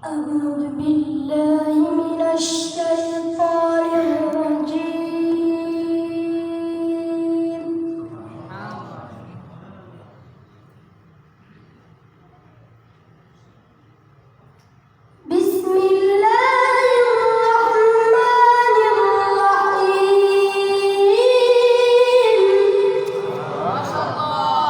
أعوذ بالله من الشيطان الرجيم. بسم الله الرحمن الرحيم. ما شاء الله.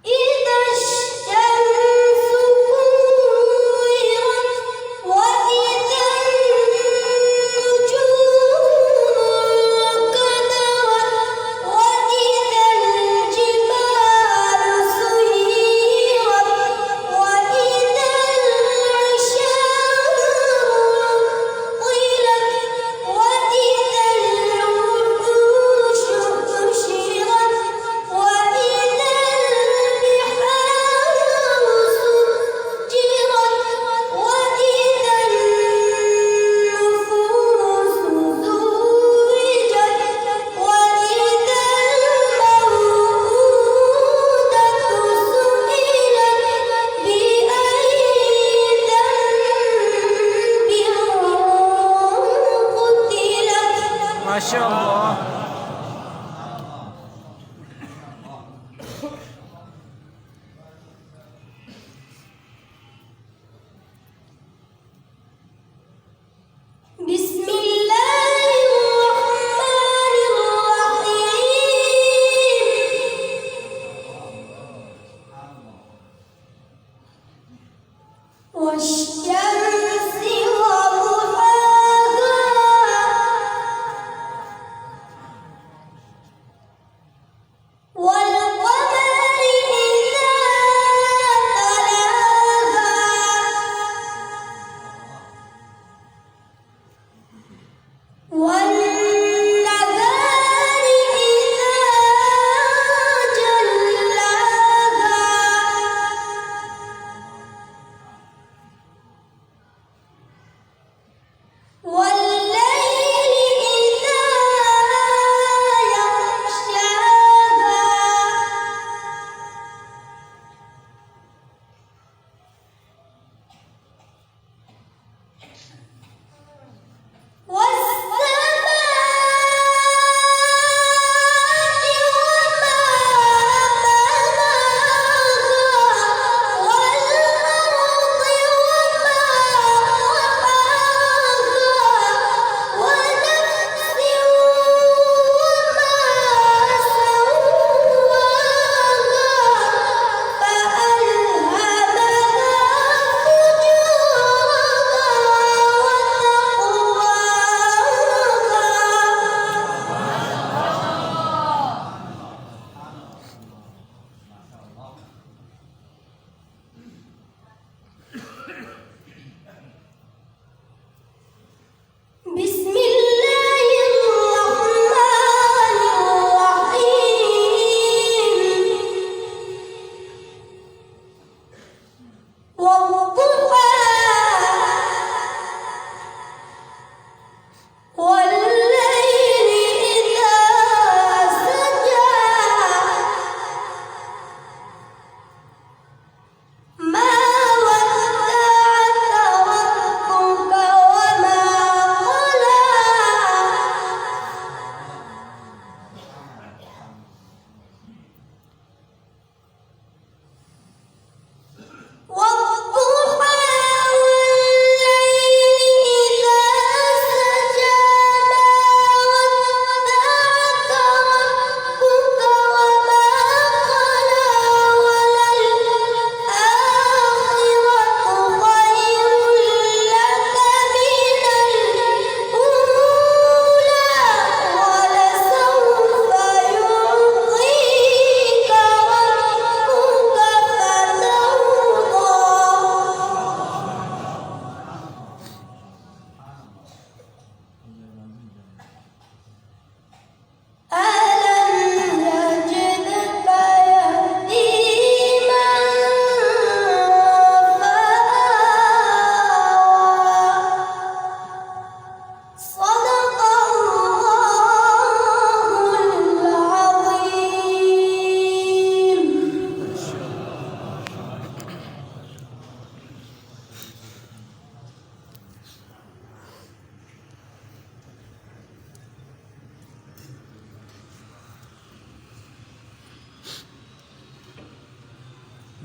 إذا الشمس كورت وإذا النجوم كدرت وإذا الجبال سيرت وإذا العشار عطلت وإذا الوحوش حشرت وإذا البحار سجرت وإذا النفوس زوجت وإذا الموءودة سئلت بأي ذنب قتلت. ما شاء الله. بسم الله الرحمن الرحيم. والشمس وضحاها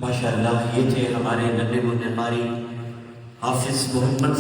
माशाअल्लाह ये थे हमारे नन्हे मुन्ने कारी हाफिज मोहम्मद